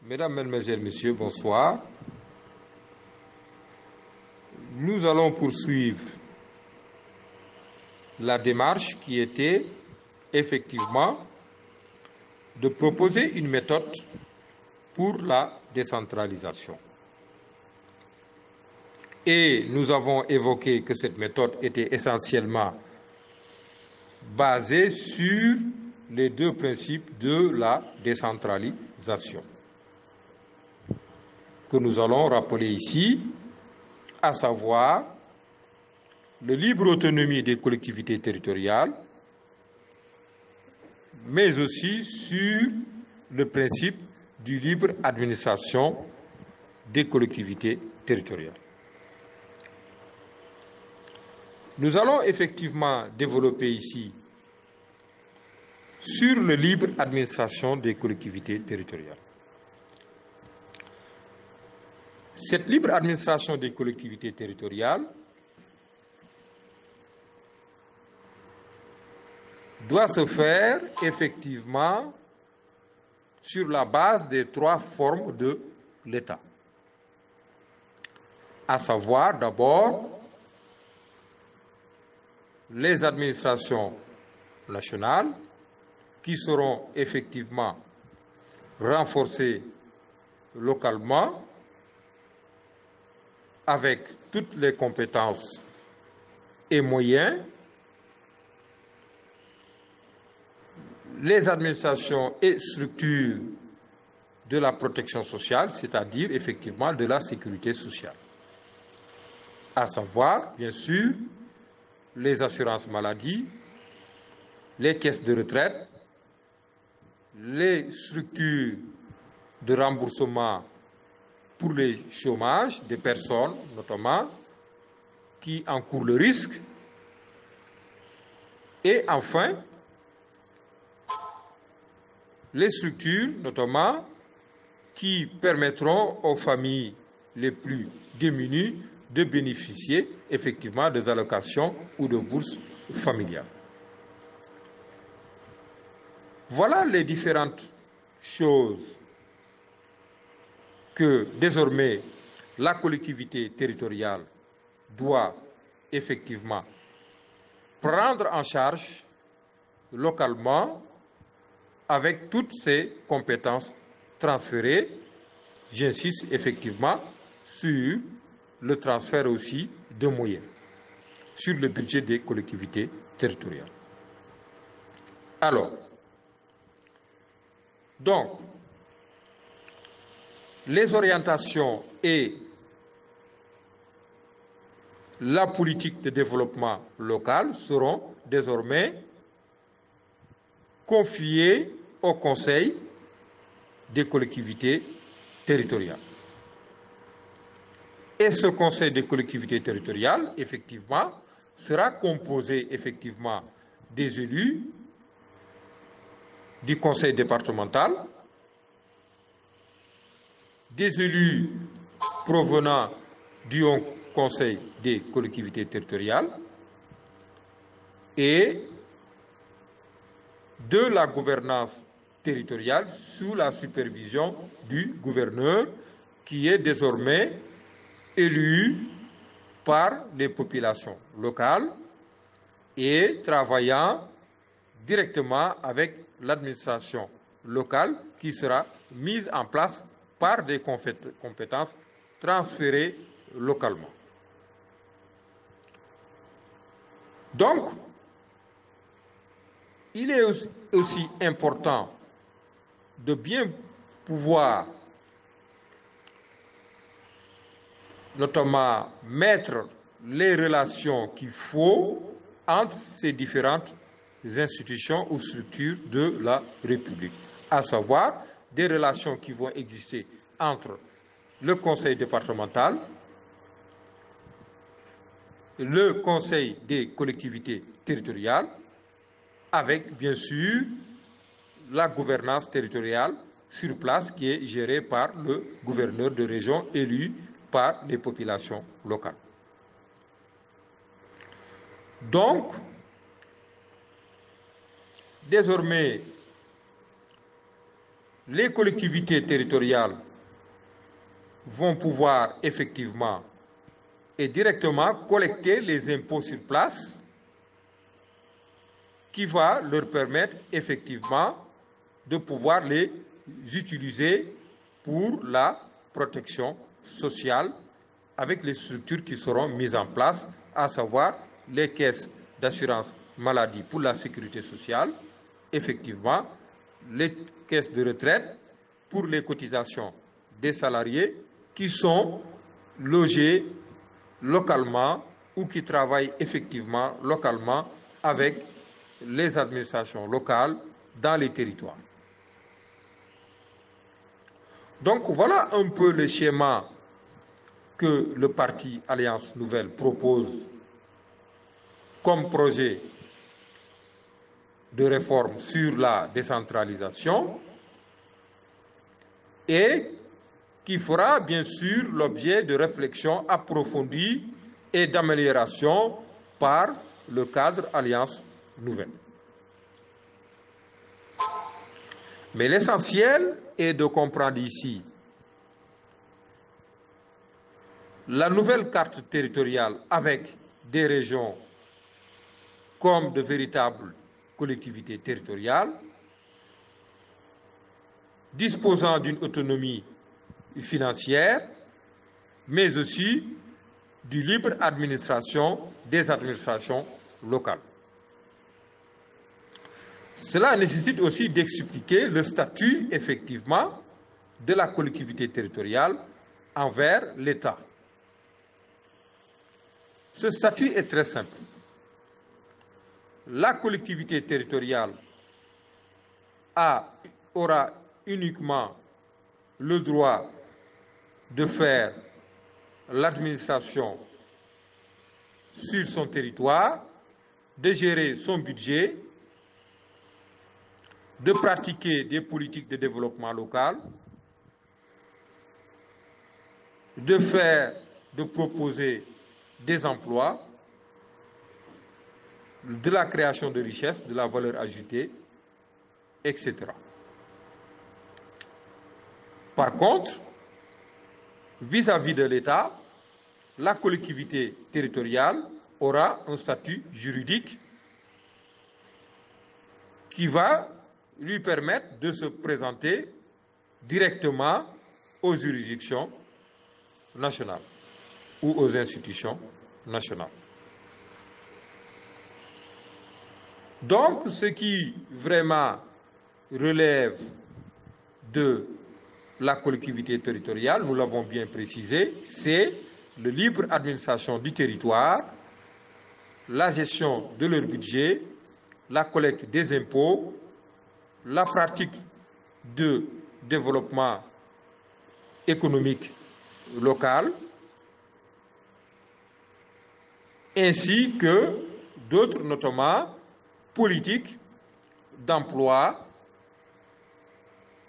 Mesdames, Mesdemoiselles, Messieurs, bonsoir. Nous allons poursuivre la démarche qui était effectivement de proposer une méthode pour la décentralisation. Et nous avons évoqué que cette méthode était essentiellement basée sur les deux principes de la décentralisation, que nous allons rappeler ici, à savoir le libre autonomie des collectivités territoriales, mais aussi sur le principe du libre administration des collectivités territoriales. Nous allons effectivement développer ici sur le libre administration des collectivités territoriales. Cette libre administration des collectivités territoriales doit se faire effectivement sur la base des trois formes de l'État, à savoir d'abord les administrations nationales qui seront effectivement renforcées localement avec toutes les compétences et moyens, les administrations et structures de la protection sociale, c'est-à-dire effectivement de la sécurité sociale, à savoir bien sûr les assurances maladie, les caisses de retraite, les structures de remboursement pour les chômages des personnes, notamment, qui encourent le risque, et enfin, les structures, notamment, qui permettront aux familles les plus démunies de bénéficier effectivement des allocations ou de bourses familiales. Voilà les différentes choses que désormais la collectivité territoriale doit effectivement prendre en charge localement avec toutes ses compétences transférées. J'insiste effectivement sur le transfert aussi de moyens sur le budget des collectivités territoriales. Alors, donc, les orientations et la politique de développement local seront désormais confiées au Conseil des collectivités territoriales. Et ce Conseil des collectivités territoriales, effectivement, sera composé effectivement des élus du Conseil départemental, des élus provenant du Haut Conseil des collectivités territoriales et de la gouvernance territoriale sous la supervision du gouverneur qui est désormais élu par les populations locales et travaillant directement avec l'administration locale qui sera mise en place par des compétences transférées localement. Donc, il est aussi important de bien pouvoir notamment mettre les relations qu'il faut entre ces différentes institutions ou structures de la République, à savoir des relations qui vont exister entre le Conseil départemental, le Conseil des collectivités territoriales, avec bien sûr la gouvernance territoriale sur place qui est gérée par le gouverneur de région élu par les populations locales. Donc, désormais, les collectivités territoriales vont pouvoir effectivement et directement collecter les impôts sur place qui va leur permettre effectivement de pouvoir les utiliser pour la protection sociale avec les structures qui seront mises en place, à savoir les caisses d'assurance maladie pour la sécurité sociale, effectivement, les caisses de retraite pour les cotisations des salariés qui sont logés localement ou qui travaillent effectivement localement avec les administrations locales dans les territoires. Donc voilà un peu le schéma que le parti Alliance Nouvelle propose comme projet de réforme sur la décentralisation et qui fera bien sûr l'objet de réflexions approfondies et d'amélioration par le cadre Alliance Nouvelle. Mais l'essentiel est de comprendre ici la nouvelle carte territoriale avec des régions comme de véritables collectivités territoriales, disposant d'une autonomie financière, mais aussi du libre administration des administrations locales. Cela nécessite aussi d'expliquer le statut, effectivement, de la collectivité territoriale envers l'État. Ce statut est très simple. La collectivité territoriale aura uniquement le droit de faire l'administration sur son territoire, de gérer son budget, de pratiquer des politiques de développement local, de proposer des emplois, de la création de richesses, de la valeur ajoutée, etc. Par contre, vis-à-vis de l'État, la collectivité territoriale aura un statut juridique qui va lui permettre de se présenter directement aux juridictions nationales ou aux institutions nationales. Donc, ce qui vraiment relève de la collectivité territoriale, nous l'avons bien précisé, c'est la libre administration du territoire, la gestion de leur budget, la collecte des impôts, la pratique de développement économique local, ainsi que d'autres, notamment politiques d'emploi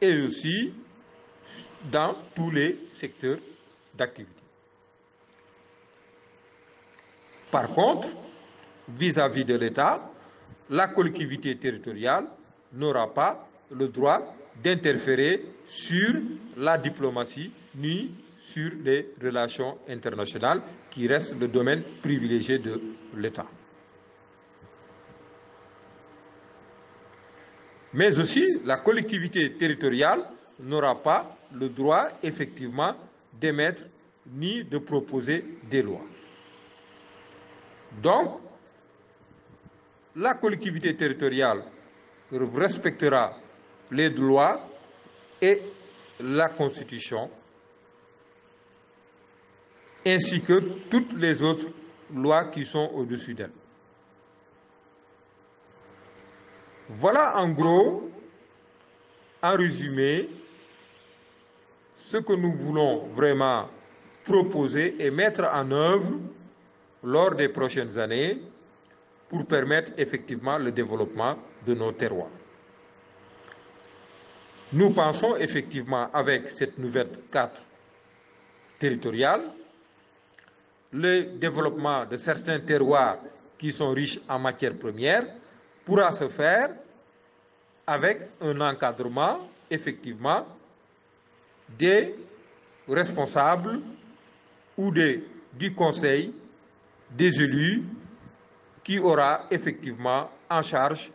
et aussi dans tous les secteurs d'activité. Par contre, vis-à-vis de l'État, la collectivité territoriale n'aura pas le droit d'interférer sur la diplomatie ni sur les relations internationales qui restent le domaine privilégié de l'État. Mais aussi, la collectivité territoriale n'aura pas le droit, effectivement, d'émettre ni de proposer des lois. Donc, la collectivité territoriale respectera les lois et la Constitution, ainsi que toutes les autres lois qui sont au-dessus d'elle. Voilà en gros, en résumé, ce que nous voulons vraiment proposer et mettre en œuvre lors des prochaines années pour permettre effectivement le développement de nos terroirs. Nous pensons effectivement avec cette nouvelle carte territoriale, le développement de certains terroirs qui sont riches en matières premières pourra se faire avec un encadrement effectivement des responsables ou du conseil des élus qui aura effectivement en charge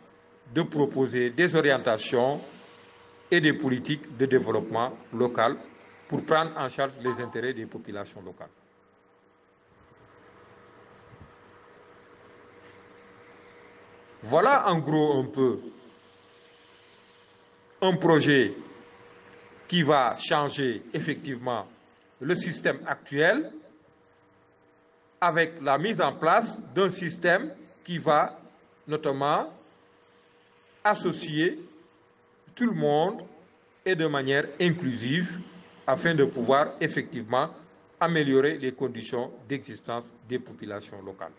de proposer des orientations et des politiques de développement local pour prendre en charge les intérêts des populations locales. Voilà en gros un peu un projet qui va changer effectivement le système actuel avec la mise en place d'un système qui va notamment associer tout le monde et de manière inclusive afin de pouvoir effectivement améliorer les conditions d'existence des populations locales.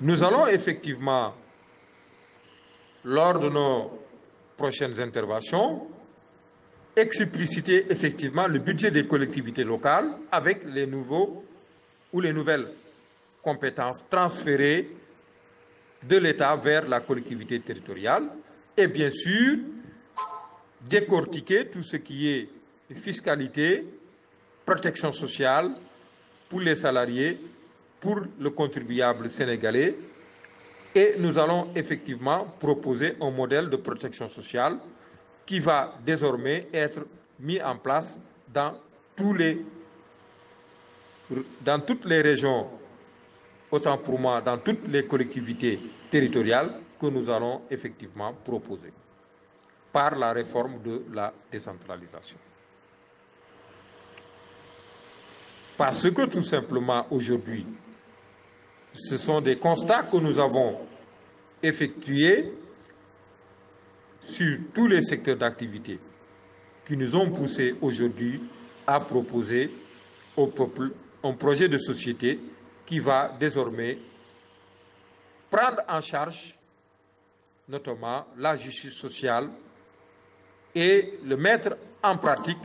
Nous allons effectivement, lors de nos prochaines interventions, expliciter effectivement le budget des collectivités locales avec les nouveaux ou les nouvelles compétences transférées de l'État vers la collectivité territoriale et bien sûr décortiquer tout ce qui est fiscalité, protection sociale pour les salariés, pour le contribuable sénégalais, et nous allons effectivement proposer un modèle de protection sociale qui va désormais être mis en place dans toutes les régions, autant pour moi dans toutes les collectivités territoriales que nous allons effectivement proposer par la réforme de la décentralisation. Parce que tout simplement aujourd'hui, ce sont des constats que nous avons effectués sur tous les secteurs d'activité qui nous ont poussés aujourd'hui à proposer au peuple un projet de société qui va désormais prendre en charge notamment la justice sociale et le mettre en pratique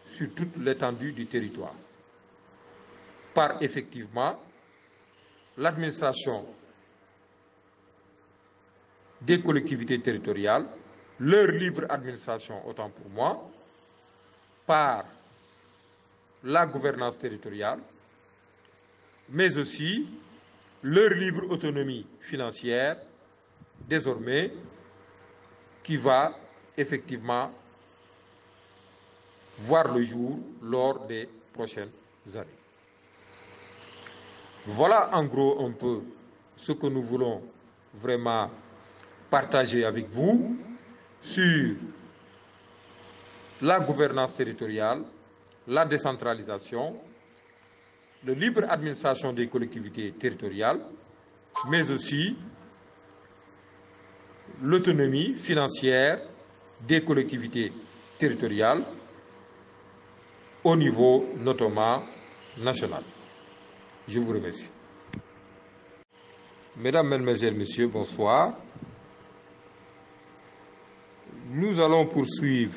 sur toute l'étendue du territoire par effectivement l'administration des collectivités territoriales, leur libre administration autant pour moi, par la gouvernance territoriale, mais aussi leur libre autonomie financière, désormais, qui va effectivement voir le jour lors des prochaines années. Voilà en gros un peu ce que nous voulons vraiment partager avec vous sur la gouvernance territoriale, la décentralisation, la libre administration des collectivités territoriales, mais aussi l'autonomie financière des collectivités territoriales au niveau notamment national. Je vous remercie. Mesdames, Mesdemoiselles, Messieurs, bonsoir. Nous allons poursuivre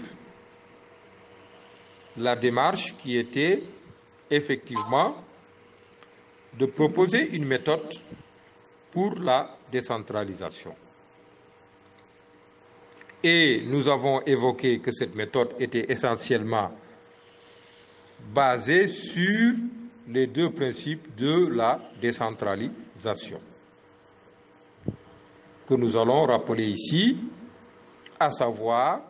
la démarche qui était effectivement de proposer une méthode pour la décentralisation. Et nous avons évoqué que cette méthode était essentiellement basée sur les deux principes de la décentralisation, que nous allons rappeler ici, à savoir